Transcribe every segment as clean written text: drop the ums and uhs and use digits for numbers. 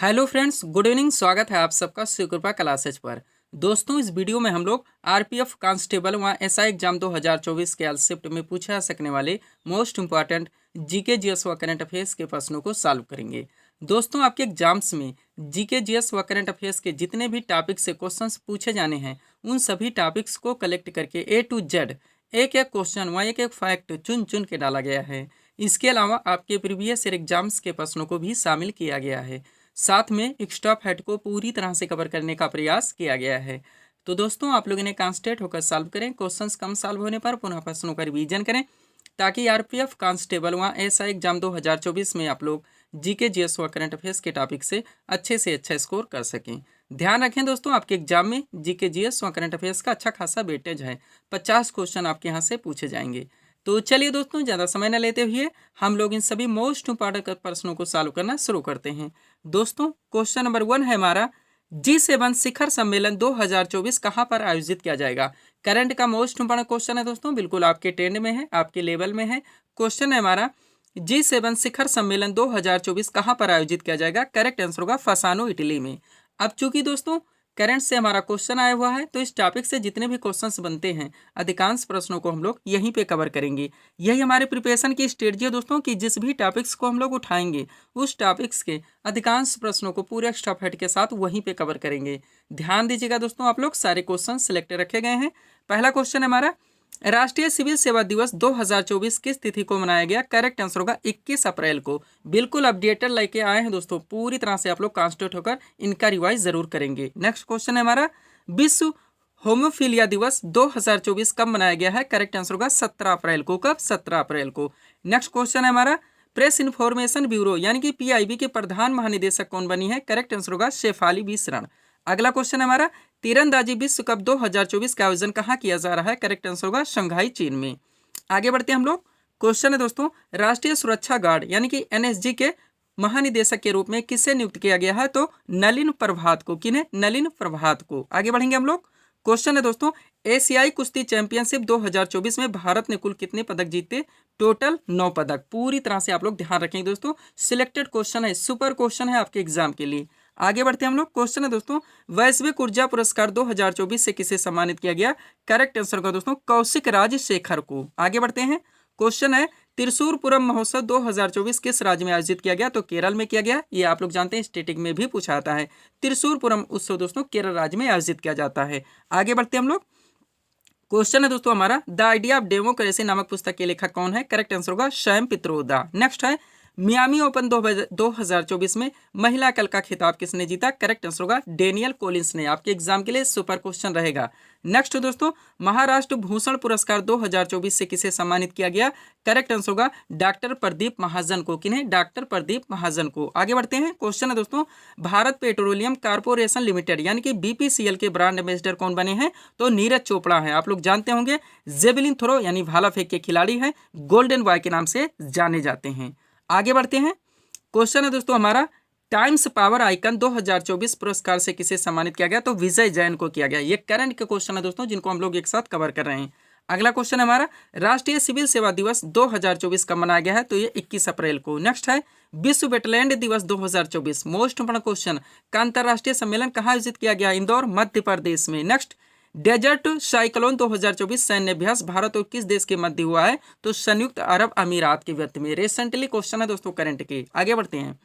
Hello friends, good evening. स्वागत है आप सबका शिवकृपा क्लासेज पर। दोस्तों, इस वीडियो में हम लोग आरपीएफ कांस्टेबल व एसआई एग्जाम 2024 के शिफ्ट में पूछा जा सकने वाले मोस्ट इंपॉर्टेंट जीके जीएस व करंट अफेयर्स के प्रश्नों को सॉल्व करेंगे। दोस्तों, आपके एग्जाम्स में जीके जीएस व करंट अफेयर्स के जितने भी टॉपिक से क्वेश्चंस पूछे जाने हैं, उन सभी टॉपिक्स को कलेक्ट करके ए टू जेड एक एक क्वेश्चन व एक एक फैक्ट चुन चुन के डाला गया है। इसके अलावा आपके प्रीवियस ईयर एग्जाम्स के प्रश्नों को भी शामिल किया गया है। साथ में एक्स्ट्रा फैक्ट को पूरी तरह से कवर करने का प्रयास किया गया है। तो दोस्तों, आप लोग इन्हें कॉन्सेंट्रेट होकर सॉल्व करें। क्वेश्चंस कम सॉल्व होने पर पुनः प्रश्नों का रिवीजन करें, ताकि आरपीएफ कांस्टेबल व एसआई एग्जाम 2024 में आप लोग जीके जीएस व करंट अफेयर्स के टॉपिक से अच्छा स्कोर कर सकें। ध्यान रखें दोस्तों, आपके एग्जाम में जीके जीएस व करंट अफेयर्स का अच्छा खासा वेटेज है। 50 क्वेश्चन आपके यहाँ से पूछे जाएंगे। तो चलिए दोस्तों, ज़्यादा समय न लेते हुए हम लोग इन सभी मोस्ट इंपॉर्टेंट प्रश्नों को सॉल्व करना शुरू करते हैं। दोस्तों, क्वेश्चन नंबर 1 है हमारा, G7 शिखर सम्मेलन 2024 कहाँ पर आयोजित किया जाएगा। करंट का मोस्ट इंपॉर्टेंट क्वेश्चन है दोस्तों, बिल्कुल आपके ट्रेंड में है, आपके लेवल में है। क्वेश्चन है हमारा, G7 शिखर सम्मेलन 2024 कहाँ पर आयोजित किया जाएगा। करेक्ट आंसर होगा फसानो, इटली में। अब चूंकि दोस्तों करंट से हमारा क्वेश्चन आया हुआ है, तो इस टॉपिक से जितने भी क्वेश्चंस बनते हैं, अधिकांश प्रश्नों को हम लोग यहीं पे कवर करेंगे। यही हमारे प्रिपरेशन की स्ट्रेटजी है दोस्तों, कि जिस भी टॉपिक्स को हम लोग उठाएंगे, उस टॉपिक्स के अधिकांश प्रश्नों को पूरे एक्स्ट्रा फैक्ट के साथ वहीं पे कवर करेंगे। ध्यान दीजिएगा दोस्तों, आप लोग सारे क्वेश्चन सिलेक्ट रखे गए हैं। पहला क्वेश्चन है हमारा, राष्ट्रीय सिविल सेवा दिवस 2024 किस तिथि को मनाया गया। करेक्ट आंसर होगा 21 अप्रैल को। बिल्कुल अपडेटेड लेके आए हैं दोस्तों, पूरी तरह से आप लोग कॉन्सेंट्रेट होकर इनका रिवाइज जरूर करेंगे। नेक्स्ट क्वेश्चन है हमारा, विश्व होमोफिलिया दिवस 2024 कब मनाया गया है। करेक्ट आंसर होगा 17 अप्रैल को। कब? 17 अप्रैल को। नेक्स्ट क्वेश्चन है हमारा, प्रेस इन्फॉर्मेशन ब्यूरो यानी कि पीआईबी के प्रधान महानिदेशक कौन बनी है। करेक्ट आंसर होगा शेफाली बी शरण। अगला क्वेश्चन है हमारा, तीरंदाजी विश्व कप 2024 का आयोजन कहाँ किया जा रहा है। करेक्ट आंसर होगा शंघाई, चीन में। आगे बढ़ते हैं हम लोग। क्वेश्चन है दोस्तों, राष्ट्रीय सुरक्षा गार्ड यानी कि एनएसजी के महानिदेशक के रूप में किसे नियुक्त किया गया है। तो नलिन प्रभात को। किन्हें? नलिन प्रभात को। आगे बढ़ेंगे हम लोग। क्वेश्चन है दोस्तों, एशियाई कुश्ती चैंपियनशिप 2024 में भारत ने कुल कितने पदक जीते। टोटल 9 पदक। पूरी तरह से आप लोग ध्यान रखेंगे दोस्तों, सिलेक्टेड क्वेश्चन है, सुपर क्वेश्चन है आपके एग्जाम के लिए। आगे बढ़ते हैं हम लोग। क्वेश्चन है दोस्तों, वैश्विक ऊर्जा पुरस्कार 2024 से किसे सम्मानित किया गया। करेक्ट आंसर होगा दोस्तों कौशिक राज शेखर को। आगे बढ़ते हैं। क्वेश्चन है, त्रिशूरपुरम महोत्सव 2024 किस राज्य में आयोजित किया गया। तो केरल में किया गया। ये आप लोग जानते हैं, स्टेटिक में भी पूछा जाता है। त्रिशूरपुरम उत्सव दोस्तों केरल राज्य में आयोजित किया जाता है। आगे बढ़ते हैं हम लोग। क्वेश्चन है दोस्तों हमारा, द आइडिया ऑफ डेमोक्रेसी नामक पुस्तक के लेखक कौन है। करेक्ट आंसर होगा सैम पित्रोदा। नेक्स्ट है, मियामी ओपन 2024 में महिला कल का खिताब किसने जीता। करेक्ट आंसर होगा डेनियल कोलिंस ने। आपके एग्जाम के लिए सुपर क्वेश्चन रहेगा। नेक्स्ट दोस्तों, महाराष्ट्र भूषण पुरस्कार 2024 से किसे सम्मानित किया गया। करेक्ट आंसर होगा डॉक्टर प्रदीप महाजन को। किन्हें? डॉक्टर प्रदीप महाजन को। आगे बढ़ते हैं। क्वेश्चन है दोस्तों, भारत पेट्रोलियम कॉर्पोरेशन लिमिटेड यानी कि बीपीसीएल के ब्रांड एम्बेसडर कौन बने हैं। तो नीरज चोपड़ा है। आप लोग जानते होंगे, जेवलिन थ्रो यानी भाला फेंक के खिलाड़ी हैं, गोल्डन बॉय के नाम से जाने जाते हैं। आगे बढ़ते हैं। क्वेश्चन है दोस्तों हमारा, टाइम्स पावर आइकन 2024 पुरस्कार से किसे सम्मानित किया गया। तो विजय जैन को किया गया। ये करंट के क्वेश्चन है दोस्तों, जिनको हम लोग एक साथ कवर कर रहे हैं। अगला क्वेश्चन है हमारा, राष्ट्रीय सिविल सेवा दिवस 2024 कब मनाया गया है। तो ये 21 अप्रैल को। नेक्स्ट है, विश्व वेटलैंड दिवस 2024 मोस्ट इंपोर्टेंट क्वेश्चन का अंतर्राष्ट्रीय सम्मेलन कहाँ आयोजित किया गया। इंदौर, मध्य प्रदेश में। नेक्स्ट, डेजर्ट साइक्लोन 2024 सैन्य अभ्यास भारत और किस देश के मध्य हुआ है। तो संयुक्त अरब अमीरात के व्यक्ति में। रिसेंटली क्वेश्चन है दोस्तों करंट के। आगे बढ़ते हैं।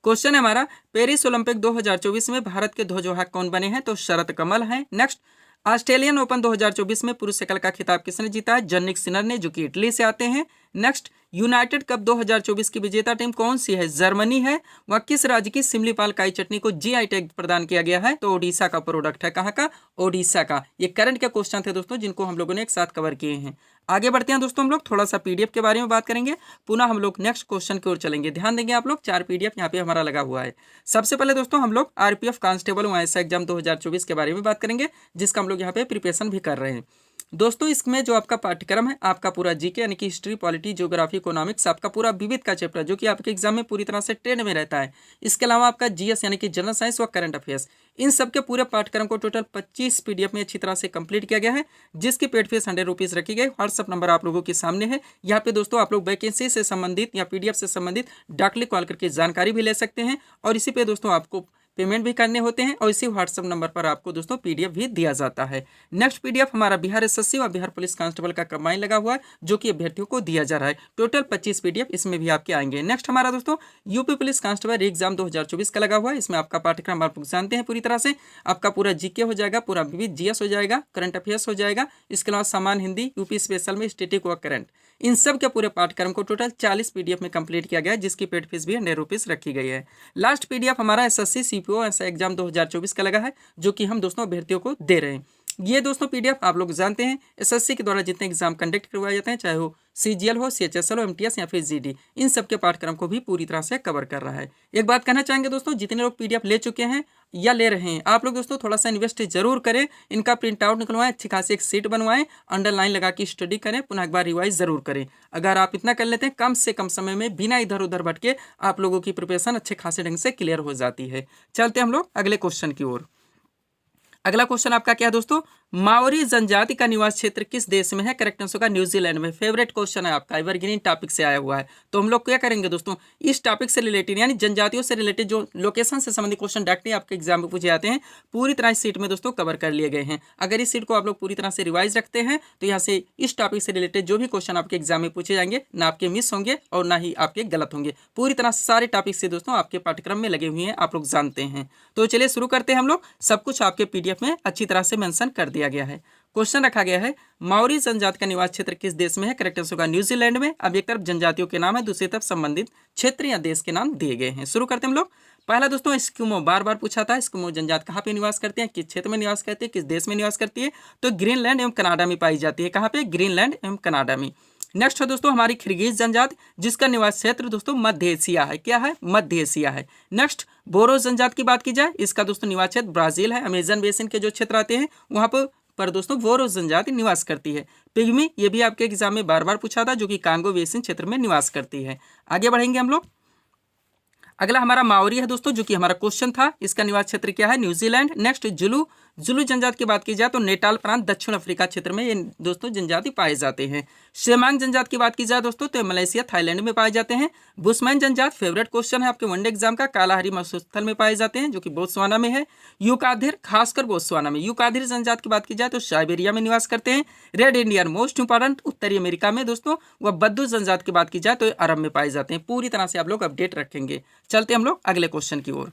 क्वेश्चन है हमारा, पेरिस ओलंपिक 2024 में भारत के ध्वजवाहक कौन बने हैं। तो शरद कमल हैं। नेक्स्ट, ऑस्ट्रेलियन ओपन 2024 में पुरुष एकल का खिताब किसने जीता है। जनिक सिनर ने, जो कि इटली से आते हैं। नेक्स्ट, यूनाइटेड कप 2024 की विजेता टीम कौन सी है। जर्मनी है। वह किस राज्य की सिमलीपाल काई चटनी को जीआई टैग प्रदान किया गया है। तो ओडिशा का प्रोडक्ट है। कहाँ का? ओडिशा का। ये करंट के क्वेश्चन थे दोस्तों, जिनको हम लोगों ने एक साथ कवर किए हैं। आगे बढ़ते हैं दोस्तों, हम लोग थोड़ा सा पीडीएफ के बारे में बात करेंगे, पुनः हम लोग नेक्स्ट क्वेश्चन की ओर चलेंगे। ध्यान देंगे आप लोग, 4 पीडीएफ यहाँ पे हमारा लगा हुआ है। सबसे पहले दोस्तों हम लोग आरपीएफ कांस्टेबल एसआई एग्जाम 2024 के बारे में बात करेंगे, जिसका हम लोग यहाँ पे प्रिपरेशन भी कर रहे हैं। दोस्तों इसमें जो आपका पाठ्यक्रम है आपका पूरा जीके यानी कि हिस्ट्री, पॉलिटी, ज्योग्राफी, इकोनॉमिक्स, आपका पूरा विविध का चैप्टर जो कि आपके एग्जाम में पूरी तरह से ट्रेंड में रहता है। इसके अलावा आपका जीएस यानी कि जनरल साइंस व करंट अफेयर्स, इन सब के पूरे पाठ्यक्रम को टोटल 25 पीडीएफ में अच्छी तरह से कंप्लीट किया गया है, जिसकी पेड फीस 100 रुपीज़ रखी गई। व्हाट्सअप नंबर आप लोगों के सामने है। यहाँ पे दोस्तों आप लोग वैकेंसी से संबंधित या पीडीएफ से संबंधित डायरेक्टली कॉल करके जानकारी भी ले सकते हैं, और इसी पे दोस्तों आपको पेमेंट भी करने होते हैं, और इसी व्हाट्सअप नंबर पर आपको दोस्तों पीडीएफ भी दिया जाता है। नेक्स्ट पीडीएफ हमारा बिहार एसएससी और बिहार पुलिस कांस्टेबल का कंबाइन लगा हुआ है, जो कि अभ्यर्थियों को दिया जा रहा है। टोटल 25 पीडीएफ इसमें भी आपके आएंगे। नेक्स्ट हमारा दोस्तों यूपी पुलिस कांस्टेबल एग्जाम 2024 का लगा हुआ है। इसमें आपका पाठ्यक्रम आप लोग जानते हैं पूरी तरह से, आपका पूरा जीके हो जाएगा, पूरा विविध जीएस हो जाएगा, करंट अफेयर्स हो जाएगा, इसके अलावा सामान्य हिंदी, यूपी स्पेशल में स्टैटिक व करंट, इन सब के पूरे पाठ्यक्रम को टोटल 40 पीडीएफ में कंप्लीट किया गया है, जिसकी पेड फीस भी 100 रुपीज़ रखी गई है। लास्ट पीडीएफ हमारा एसएससी सीपीओ एग्जाम 2024 का लगा है, जो कि हम दोस्तों अभ्यर्थियों को दे रहे हैं। ये दोस्तों पीडीएफ आप लोग जानते हैं एसएससी के द्वारा जितने एग्जाम कंडक्ट करवाए जाते हैं, चाहे वो सीजीएल हो, सीएचएसएल हो, एमटीएस या फिर जीडी, इन सब के पाठ्यक्रम को भी पूरी तरह से कवर कर रहा है। एक बात कहना चाहेंगे दोस्तों, जितने लोग पीडीएफ ले चुके हैं या ले रहे हैं, आप लोग दोस्तों थोड़ा सा इन्वेस्ट जरूर करें, इनका प्रिंट आउट निकलवाएं, अच्छी खासी एक सीट बनवाएं, अंडरलाइन लगा के स्टडी करें, पुनः एक बार रिवाइज जरूर करें। अगर आप इतना कर लेते हैं, कम से कम समय में बिना इधर उधर भटके आप लोगों की प्रिपरेशन अच्छे खासे ढंग से क्लियर हो जाती है। चलते हम लोग अगले क्वेश्चन की ओर। अगला क्वेश्चन आपका क्या है दोस्तों, माओरी जनजाति का निवास क्षेत्र किस देश में है? करेक्ट आंसर होगा न्यूजीलैंड में। फेवरेट क्वेश्चन है आपका, एवरग्रीन टॉपिक से आया हुआ है। तो हम लोग क्या करेंगे दोस्तों, इस टॉपिक से रिलेटेड यानी जनजातियों से रिलेटेड जो लोकेशन से संबंधित क्वेश्चन डायरेक्टली आपके एग्जाम में पूछे जाते हैं, पूरी तरह इस सीट में दोस्तों कवर कर लिए गए हैं। अगर इस सीट को आप लोग पूरी तरह से रिवाइज रखते हैं तो यहाँ से इस टॉपिक से रिलेटेड जो भी क्वेश्चन आपके एग्जाम में पूछे जाएंगे, ना आपके मिस होंगे और ना ही आपके गलत होंगे। पूरी तरह सारे टॉपिक से दोस्तों आपके पाठ्यक्रम में लगे हुए हैं, आप लोग जानते हैं। तो चलिए शुरू करते हैं हम लोग। सब कुछ आपके पीडीएफ में अच्छी तरह से मेंशन कर दिया गया है। क्वेश्चन रखा गया है, माओरी जनजाति का निवास क्षेत्र किस देश में है? करेक्ट आंसर होगा न्यूजीलैंड में। अब एक तरफ जनजातियों के नाम है, दूसरी तरफ संबंधित क्षेत्र या देश के नाम दिए गए हैं। शुरू करते हैं हम लोग। पहला दोस्तों एस्किमो, बार बार पूछा था, एस्किमो जनजाति कहाँ पे निवास करते हैं, किस क्षेत्र में निवास करते हैं, किस देश में निवास करती है? तो ग्रीनलैंड एवं कनाडा में पाई जाती है। कहाँ पे? ग्रीनलैंड एवं कनाडा में। नेक्स्ट है दोस्तों हमारी किर्गिज जनजाति, जिसका निवास क्षेत्र दोस्तों मध्य एशिया है। क्या है? मध्य एशिया है। नेक्स्ट बोरो जनजाति की बात की जाए, इसका दोस्तों निवास क्षेत्र ब्राजील है। अमेजन बेसिन के जो क्षेत्र आते हैं वहाँ पर दोस्तों बोरो जनजाति निवास करती है। पिग्मी, ये भी आपके एग्जाम में बार बार पूछा था, जो कि कांगो बेसिन क्षेत्र में निवास करती है। आगे बढ़ेंगे हम लोग। अगला हमारा माओरी है दोस्तों, जो कि हमारा क्वेश्चन था, इसका निवास क्षेत्र क्या है? न्यूजीलैंड। नेक्स्ट जुलू, जुलू जनजाति की बात की जाए तो नेटाल प्रांत दक्षिण अफ्रीका क्षेत्र में ये दोस्तों जनजाति पाए जाते हैं। शेमांग जनजाति की बात की जाए दोस्तों तो मलेशिया, थाईलैंड में पाए जाते हैं। बुशमैन जनजाति फेवरेट क्वेश्चन है आपके वनडे एग्जाम का, कालाहारी मत्स्योत्थल में पाए जाते हैं, जो कि बोत्सवाना में है। यूकाधिर, खासकर बोत्सवाना में। यूकाधिर जनजाति की बात की जाए तो साइबेरिया में निवास करते हैं। रेड इंडियन, मोस्ट इंपॉर्टेंट, उत्तरी अमेरिका में दोस्तों। वह बद्दू जनजाति की बात की जाए तो अरब में पाए जाते हैं। पूरी तरह से आप लोग अपडेट रखेंगे। चलते हम लोग अगले क्वेश्चन की ओर।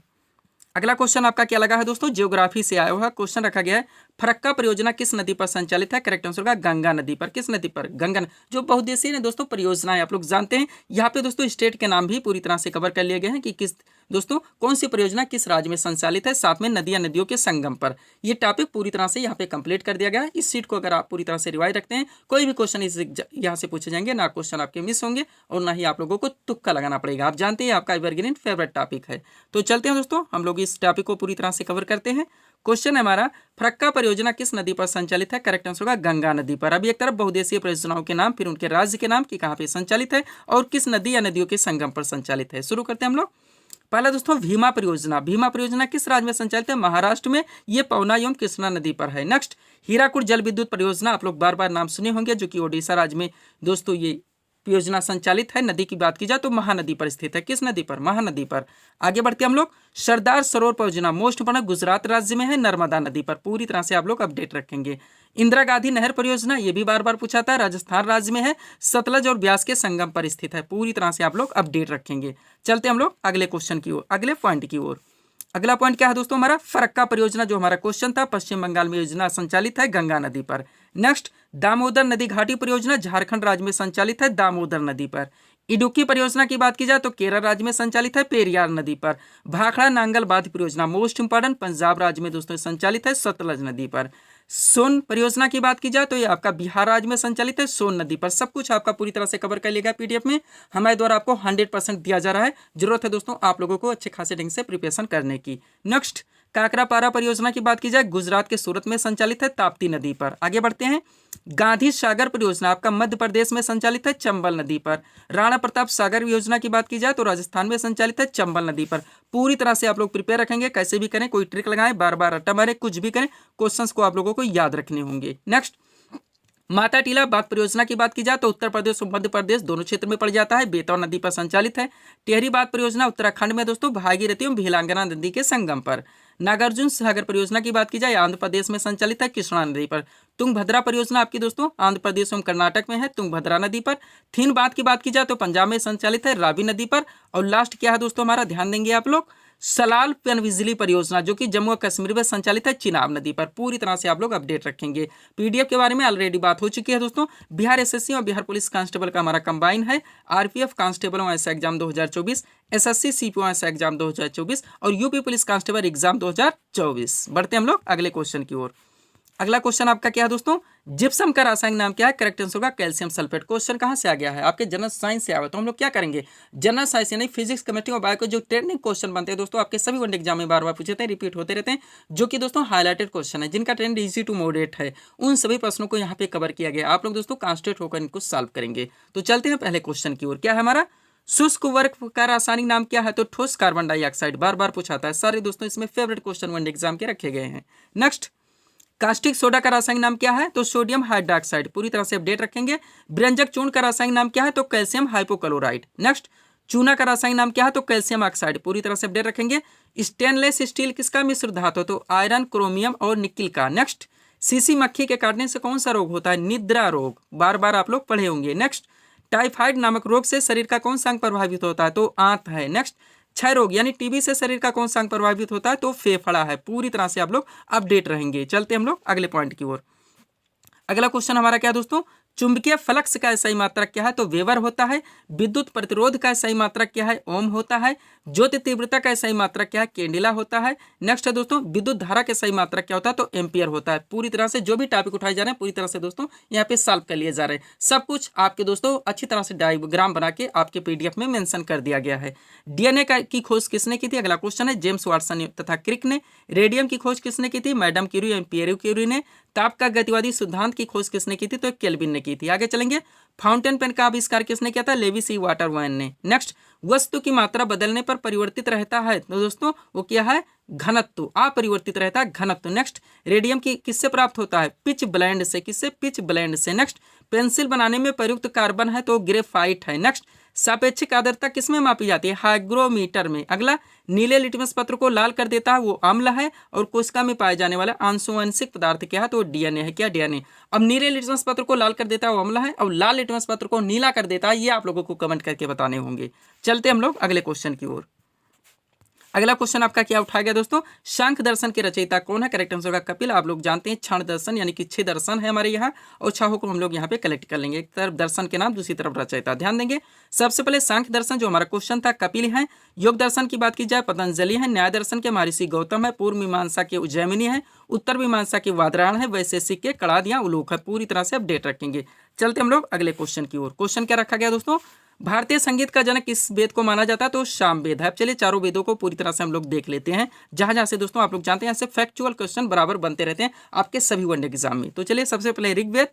अगला क्वेश्चन आपका क्या लगा है दोस्तों, ज्योग्राफी से आया हुआ क्वेश्चन रखा गया है, फरक्का परियोजना किस नदी पर संचालित है? करेक्ट आंसर होगा गंगा नदी पर। किस नदी पर? गंगा, जो बहुउद्देशीय है दोस्तों परियोजना है, आप लोग जानते हैं। यहाँ पे दोस्तों स्टेट के नाम भी पूरी तरह से कवर कर लिए गए हैं कि किस दोस्तों कौन सी परियोजना किस राज्य में संचालित है, साथ में नदियां नदियों के संगम पर। ये टॉपिक पूरी तरह से यहाँ पे कंप्लीट कर दिया गया है। इस सीट को अगर आप पूरी तरह से रिवाइज रखते हैं, कोई भी क्वेश्चन इस यहाँ से पूछे जाएंगे, ना क्वेश्चन आपके मिस होंगे और ना ही आप लोगों को तुक्का लगाना पड़ेगा। आप जानते हैं आपका एवरग्रीन फेवरेट टॉपिक है। तो चलते हैं दोस्तों, हम लोग इस टॉपिक को पूरी तरह से कवर करते हैं। क्वेश्चन है हमारा, फरक्का परियोजना किस नदी पर संचालित है? करेक्ट आंसर होगा गंगा नदी पर। अभी एक तरफ बहुउद्देशीय परियोजनाओं के नाम, फिर उनके राज्य के नाम कि कहाँ पे संचालित है और किस नदी या नदियों के संगम पर संचालित है। शुरू करते हैं हम लोग। पहला दोस्तों भीमा परियोजना, भीमा परियोजना किस राज्य में संचालित है? महाराष्ट्र में। ये पवना एवं कृष्णा नदी पर है। नेक्स्ट हीराकुड जल विद्युत परियोजना, आप लोग बार बार नाम सुने होंगे, जो कि ओडिशा राज्य में दोस्तों ये योजना संचालित है। नदी की बात की जाए तो महानदी पर स्थित है। किस नदी पर? महानदी पर। आगे बढ़ते हम लोग। सरदार सरोवर परियोजना मोस्ट इंपोर्टेंट गुजरात राज्य में है, नर्मदा नदी पर। पूरी तरह से आप लोग अपडेट रखेंगे। इंदिरा गांधी नहर परियोजना, ये भी बार बार पूछा था, राजस्थान राज्य में है, सतलज और ब्यास के संगम पर स्थित है। पूरी तरह से आप लोग अपडेट रखेंगे। चलते हम लोग अगले क्वेश्चन की ओर, अगले पॉइंट की ओर। अगला पॉइंट क्या है दोस्तों हमारा, फरक्का परियोजना, जो हमारा क्वेश्चन था, पश्चिम बंगाल में योजना संचालित है गंगा नदी पर। नेक्स्ट दामोदर नदी घाटी परियोजना, झारखंड राज्य में संचालित है दामोदर नदी पर। इडुक्की परियोजना की बात की जाए तो केरल राज्य में संचालित है पेरियार नदी पर। भाखड़ा नांगल बांध परियोजना मोस्ट इंपोर्टेंट, पंजाब राज्य में दोस्तों संचालित है सतलज नदी पर। सोन परियोजना की बात की जाए तो ये आपका बिहार राज्य में संचालित है सोन नदी पर। सब कुछ आपका पूरी तरह से कवर कर लेगा पीडीएफ में, हमारे द्वारा आपको 100% दिया जा रहा है। जरूरत है दोस्तों आप लोगों को अच्छे खासे ढंग से प्रिपरेशन करने की। नेक्स्ट काकरापारा परियोजना की बात की जाए गुजरात के सूरत में संचालित है ताप्ती नदी पर। आगे बढ़ते हैं। गांधी सागर परियोजना आपका मध्य प्रदेश में संचालित है चंबल नदी पर। राणा प्रताप सागर योजना की बात की जाए तो राजस्थान में संचालित है चंबल नदी पर। पूरी तरह से आप लोग प्रिपेयर रखेंगे, कैसे भी करें, कोई ट्रिक लगाएं, बार बार रट्टा मारें, कुछ भी करें, क्वेश्चंस को आप लोगों को याद रखने होंगे। नेक्स्ट, माता टीला बांध परियोजना की बात की जाए तो उत्तर प्रदेश और मध्य प्रदेश दोनों क्षेत्र में पड़ जाता है, बेतवा नदी पर संचालित है। टिहरी बांध परियोजना उत्तराखंड में दोस्तों भागीरथी और भीलांगना नदी के संगम पर। नागार्जुन सागर परियोजना की बात की जाए आंध्र प्रदेश में संचालित है कृष्णा नदी पर। तुंगभद्रा परियोजना आपकी दोस्तों आंध्र प्रदेश एवं कर्नाटक में है, तुंगभद्रा नदी पर। थीन बांध की बात की जाए तो पंजाब में संचालित है रावी नदी पर। और लास्ट क्या है दोस्तों हमारा, ध्यान देंगे आप लोग, सलाल पनबिजली परियोजना जो कि जम्मू और कश्मीर में संचालित है चिनाब नदी पर। पूरी तरह से आप लोग अपडेट रखेंगे। पीडीएफ के बारे में ऑलरेडी बात हो चुकी है दोस्तों। बिहार एसएससी और बिहार पुलिस कांस्टेबल का हमारा कंबाइन है। आरपीएफ कांस्टेबल ऐसा एग्जाम 2024, एसएससी सीपीओ ऐसा एग्जाम 2024 और यूपी पुलिस कांस्टेबल एग्जाम 2024। बढ़ते हम लोग अगले क्वेश्चन की ओर। अगला क्वेश्चन आपका क्या है दोस्तों, जिप्सम का रासायनिक नाम क्या है? करेक्ट आंसर होगा कैल्शियम सल्फेट। क्वेश्चन कहां से आ गया है? आपके जनरल साइंस से आया। तो हम लोग क्या करेंगे, जनरल साइंस यानी फिजिक्स, केमिस्ट्री और बायो के जो ट्रेंडिंग क्वेश्चन बनते हैं दोस्तों आपके सभी वन एग्जाम में बार बार पूछे थे, रिपीट होते रहते हैं, जो कि दोस्तों हाईलाइटेड क्वेश्चन है, जिनका ट्रेंड इजी टू मॉडरेट है, उन सभी प्रश्नों को यहाँ पे कवर किया गया। आप लोग दोस्तों कॉन्सेंट्रेट होकर इनको सॉल्व करेंगे। तो चलते हैं पहले क्वेश्चन की ओर। क्या है हमारा, शुष्क वर्क का रासायनिक नाम क्या है? तो ठोस कार्बन डाइऑक्साइड। बार बार पूछाता है, सारे दोस्तों इसमें फेवरेट क्वेश्चन वन एग्जाम के रखे गए हैं। नेक्स्ट, कास्टिक सोडा का रासायनिक नाम क्या है? तो सोडियम हाइड्रोक्साइड। पूरी तरह से अपडेट रखेंगे। व्यंजक चूर्ण का रासायनिक नाम क्या है? तो कैल्शियम हाइपोक्लोराइड। नेक्स्ट, चूना का रासायनिक नाम क्या है? तो कैल्शियम ऑक्साइड। पूरी तरह से अपडेट रखेंगे। स्टेनलेस स्टील किसका मिश्र धातु? तो आयरन, क्रोमियम और निकिल का। नेक्स्ट, सीसी मक्खी के काटने से कौन सा रोग होता है? निद्रा रोग। बार बार आप लोग पढ़े होंगे। नेक्स्ट, टाइफाइड नामक रोग से शरीर का कौन सा अंग प्रभावित होता है? तो आंत है। नेक्स्ट, क्षय रोग यानी टीबी से शरीर का कौन सा अंग प्रभावित होता है? तो फेफड़ा है। पूरी तरह से आप लोग अपडेट रहेंगे। चलते हम लोग अगले पॉइंट की ओर। अगला क्वेश्चन हमारा क्या है दोस्तों, चुंबकीय फ्लक्स का सही मात्रक क्या है? तो वेबर होता है। विद्युत प्रतिरोध का सही मात्रक क्या है? ओम होता है। ज्योति तीव्रता का सही मात्रक क्या है? कैंडिला होता है। नेक्स्ट है दोस्तों, विद्युत धारा के सही मात्रक क्या होता है? तो एम्पियर होता है। पूरी तरह से जो भी टॉपिक उठाए जा रहे हैं पूरी तरह से दोस्तों यहाँ पे सॉल्व कर लिए जा रहे हैं। सब कुछ आपके दोस्तों अच्छी तरह से डायग्राम बना के आपके पीडीएफ में मेंशन कर दिया गया है। डीएनए की खोज किसने की थी? अगला क्वेश्चन है, जेम्स वाटसन तथा क्रिक ने। रेडियम की खोज किसने की थी? मैडम क्यूरी एवं पियरे क्यूरी ने। ताप का गतिवादी सिद्धांत की खोज किसने की थी? तो केल्विन ने की थी। आगे चलेंगे, फाउंटेन पेन का आविष्कार किसने किया था? लेवी वाटरमैन ने। नेक्स्ट, वस्तु की मात्रा बदलने पर परिवर्तित रहता है तो दोस्तों वो क्या है? घनत्व। अपरिवर्तित रहता है घनत्व। नेक्स्ट, रेडियम की किससे प्राप्त होता है? पिच ब्लेंड से। किससे? पिच ब्लेंड से। नेक्स्ट, पेंसिल बनाने में प्रयुक्त कार्बन है तो ग्रेफाइट है। नेक्स्ट, सापेक्षिक आर्द्रता किसमें मापी जाती है? हाइग्रोमीटर में। अगला, नीले लिटमस पत्र को लाल कर देता है वो अम्ल है और कोशिका में पाए जाने वाला आनुवंशिक पदार्थ क्या है? तो डीएनए है। क्या डीएनए? अब नीले लिटमस पत्र को लाल कर देता है वो अम्ल है और लाल लिटमस पत्र को नीला कर देता है, ये आप लोगों को कमेंट करके बताने होंगे। चलते हम लोग अगले क्वेश्चन की ओर। अगला क्वेश्चन आपका क्या उठा गया दोस्तों, शंख दर्शन के रचयिता कौन है? करेक्ट आंसर होगा कपिल। आप लोग जानते हैं क्षण दर्शन यानी कि 6 दर्शन है हमारे यहाँ और छहों को हम लोग यहाँ पे कलेक्ट कर लेंगे। एक तरफ दर्शन के नाम, दूसरी तरफ रचयिता। ध्यान देंगे। सबसे पहले सांख्य दर्शन जो हमारा क्वेश्चन था कपिल है। योग दर्शन की बात की जाए पतंजलि है। न्याय दर्शन के महर्षि गौतम है। पूर्व मीमांसा के उज्जैमिनी है। उत्तर मीमांसा के वादरायण है। वैशेषिक के कड़ाद या उलोक है। पूरी तरह से अपडेट रखेंगे। चलते हम लोग अगले क्वेश्चन की ओर। क्वेश्चन क्या रखा गया दोस्तों, भारतीय संगीत का जनक किस वेद को माना जाता है? तो साम वेद है। चलिए चारों वेदों को पूरी तरह से हम लोग देख लेते हैं, जहां जहां से दोस्तों आप लोग जानते हैं ऐसे फैक्चुअल क्वेश्चन बराबर बनते रहते हैं आपके सभी वन एग्जाम में। तो चलिए सबसे पहले ऋग्वेद,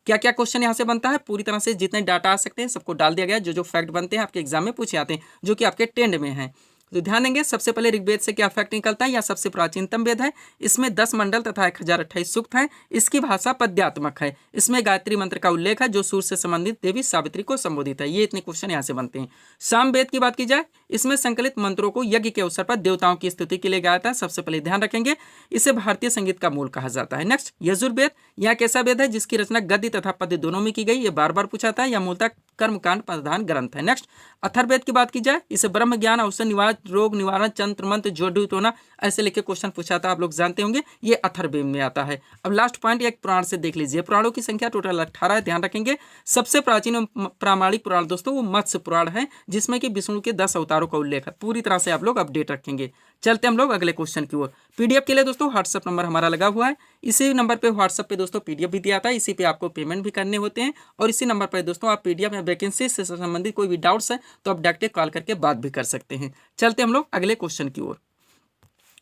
क्या क्या क्वेश्चन यहाँ से बनता है पूरी तरह से जितने डाटा आ सकते हैं सबको डाल दिया गया। जो फैक्ट बनते हैं आपके एग्जाम में पूछे आते हैं, जो कि आपके ट्रेंड में है। तो ध्यान देंगे, सबसे पहले ऋग्वेद से क्या फैक्ट निकलता है? यह सबसे प्राचीनतम वेद है। इसमें 10 मंडल तथा 1028 सूक्त हैं। इसकी भाषा पद्यात्मक है। इसमें गायत्री मंत्र का उल्लेख है जो सूर्य से संबंधित देवी सावित्री को संबोधित है। ये इतने क्वेश्चन यहाँ से बनते हैं। साम वेद की बात की जाए, इसमें संकलित मंत्रों को यज्ञ के अवसर पर देवताओं की स्तुति के लिए गाया था। सबसे पहले ध्यान रखेंगे, इसे भारतीय संगीत का मूल कहा जाता है। नेक्स्ट, यजुर्वेद, यह कैसा वेद है जिसकी रचना गद्य तथा पद्य दोनों में की गई? ये बार बार पूछा था। यह मूलतः कर्मकांड प्रधान ग्रंथ है। नेक्स्ट, अथर्ववेद की बात की जाए, इसे ब्रह्म ज्ञान, औषध निवारण, रोग निवारण, तंत्र मंत्र, जोड़ू टोना ऐसे लेके क्वेश्चन पूछा था, आप लोग जानते होंगे। ये अथर्ववेद में आता है। अब लास्ट पॉइंट एक पुराण से देख लीजिए। पुराणों की संख्या टोटल 18 है। ध्यान रखेंगे, सबसे प्राचीन प्रामाणिक पुराण दोस्तों वो मत्स्य पुराण है, जिसमें कि विष्णु के 10 अवतारों का उल्लेख है। पूरी तरह से आप लोग अपडेट रखेंगे। चलते हम लोग अगले क्वेश्चन की ओर। पीडीएफ के लिए दोस्तों व्हाट्सएप नंबर हमारा लगा हुआ है। इसी नंबर पे व्हाट्सएप पे दोस्तों पीडीएफ भी दिया था। इसी पे आपको पेमेंट भी करने होते हैं और इसी नंबर पर दोस्तों आप पीडीएफ या वैकेंसी से संबंधित कोई भी डाउट्स है तो आप डायरेक्ट कॉल करके बात भी कर सकते हैं। चलते हम लोग अगले क्वेश्चन की ओर।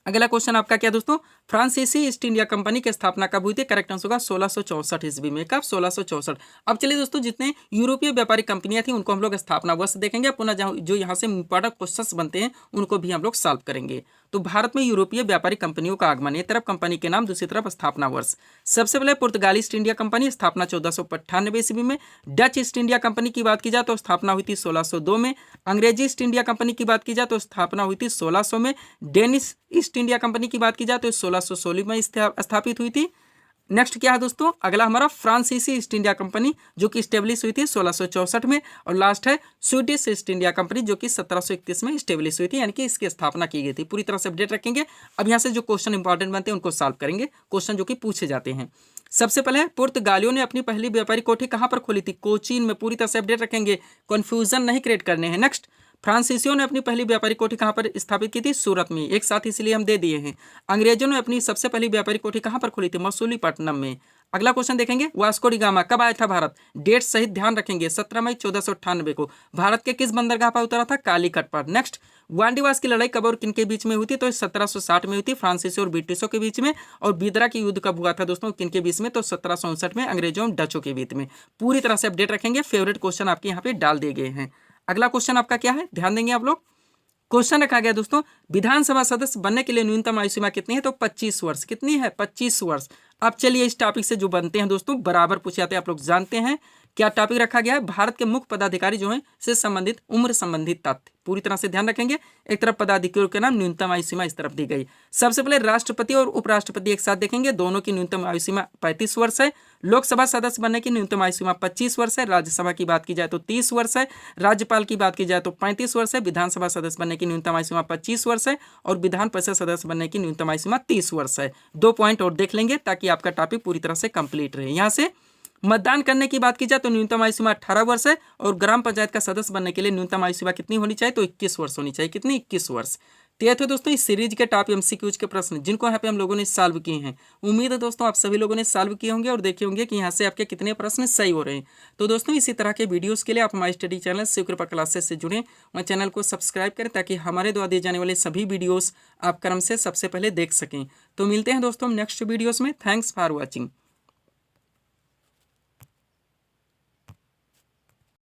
अगला क्वेश्चन आपका क्या दोस्तों, फ्रांसीसी ईस्ट इंडिया कंपनी की स्थापना कब हुई थी? करेक्ट आंसर होगा 1664 ईस्वी में। कब? 1664। अब चलिए दोस्तों, जितने यूरोपीय व्यापारिक कंपनियां थी उनको हम लोग स्थापना वर्ष देखेंगे, पुनः जो यहाँ से इंपॉर्टेंट क्वेश्चंस बनते हैं उनको भी हम लोग सॉल्व करेंगे। तो भारत में यूरोपीय व्यापारिक कंपनियों का आगमन, एक तरफ कंपनी के नाम, दूसरी तरफ स्थापना वर्ष। सबसे पहले पुर्तगाली ईस्ट इंडिया कंपनी, स्थापना 1498 ईस्वी में। डच ईस्ट इंडिया कंपनी की बात की जाए तो स्थापना हुई थी 1602 में। अंग्रेजी ईस्ट इंडिया कंपनी की बात की जाए तो स्थापना हुई थी 1600 में। डेनिश ईस्ट इंडिया कंपनी की बात की जाए तो 1616 में स्थापित हुई थी। नेक्स्ट क्या है दोस्तों, अगला हमारा फ्रांसीसी ईस्ट इंडिया कंपनी जो कि स्टेब्लिश हुई थी 1664 में। और लास्ट है स्वीडिश ईस्ट इंडिया कंपनी जो कि 1731 में स्टेब्लिश हुई थी, यानी कि इसकी स्थापना की गई थी। पूरी तरह से अपडेट रखेंगे। अब यहाँ से जो क्वेश्चन इंपॉर्टेंट बनते हैं उनको सॉल्व करेंगे, क्वेश्चन जो कि पूछे जाते हैं। सबसे पहले पुर्तगालियों ने अपनी पहली व्यापारिक कोठी कहाँ पर खोली थी? कोचीन में। पूरी तरह से अपडेट रखेंगे, कंफ्यूजन नहीं क्रिएट करने हैं। नेक्स्ट, फ्रांसीसियों ने अपनी पहली व्यापारिक कोठी कहाँ पर स्थापित की थी? सूरत में। एक साथ इसलिए हम दे दिए हैं। अंग्रेजों ने अपनी सबसे पहली व्यापारिक कोठी कहाँ पर खोली थी? मसूलीपट्टनम में। अगला क्वेश्चन देखेंगे, वास्को डी गामा कब आया था भारत? डेट सहित ध्यान रखेंगे, 17 मई 1498 को। भारत के किस बंदरगाह पर उतरा था? कालीकट पर। नेक्स्ट, वांडीवास की लड़ाई कब और किनके बीच में हुई थी? तो 1760 में हुई थी, फ्रांसीसियों और ब्रिटिशों के बीच में। और बिदरा की युद्ध कब हुआ था दोस्तों, किनके बीच में? तो 1759 में, अंग्रेजों और डचों के बीच में। पूरी तरह से अपडेट रखेंगे, फेवरेट क्वेश्चन आपके यहाँ पे डाल दिए गए हैं। अगला क्वेश्चन आपका क्या है, ध्यान देंगे आप लोग। क्वेश्चन रखा गया दोस्तों, विधानसभा सदस्य बनने के लिए न्यूनतम आयु सीमा कितनी है? तो 25 वर्ष। कितनी है? 25 वर्ष। अब चलिए इस टॉपिक से जो बनते हैं दोस्तों बराबर पूछे जाते हैं, आप लोग जानते हैं क्या टॉपिक रखा गया है? भारत के मुख्य पदाधिकारी जो हैं से संबंधित उम्र संबंधित तथ्य। पूरी तरह से ध्यान रखेंगे। एक तरफ पदाधिकारियों के नाम, न्यूनतम आयु सीमा इस तरफ दी गई। सबसे पहले राष्ट्रपति और उपराष्ट्रपति एक साथ देखेंगे, दोनों की न्यूनतम आयु सीमा 35 वर्ष है। लोकसभा सदस्य बनने की न्यूनतम आयु सीमा 25 वर्ष है। राज्यसभा की बात की जाए तो 30 वर्ष है। राज्यपाल की बात की जाए तो 35 वर्ष है। विधानसभा सदस्य बनने की न्यूनतम आयु सीमा 25 वर्ष है। और विधान परिषद सदस्य बनने की न्यूनतम आयु सीमा 30 वर्ष है। 2 पॉइंट और देख लेंगे ताकि आपका टॉपिक पूरी तरह से कंप्लीट रहे। यहाँ से मतदान करने की बात की जाए तो न्यूनतम आयु सीमा 18 वर्ष है। और ग्राम पंचायत का सदस्य बनने के लिए न्यूनतम आयु सीमा कितनी होनी चाहिए? तो 21 वर्ष होनी चाहिए। कितनी? 21 वर्ष। तो ये थे दोस्तों इस सीरीज के टॉप एमसीक्यूज के प्रश्न जिनको यहाँ पे हम लोगों ने सॉल्व किए हैं। उम्मीद है दोस्तों आप सभी लोगों ने सॉल्व किए होंगे और देखे होंगे कि यहाँ से आपके कितने प्रश्न सही हो रहे हैं। तो दोस्तों इसी तरह के वीडियोस के लिए आप हमारे स्टडी चैनल शिवकृपा क्लासेस से जुड़ें और चैनल को सब्सक्राइब करें ताकि हमारे द्वारा दिए जाने वाले सभी वीडियोस आप क्रम से सबसे पहले देख सकें। तो मिलते हैं दोस्तों नेक्स्ट वीडियोस में। Thanks for watching.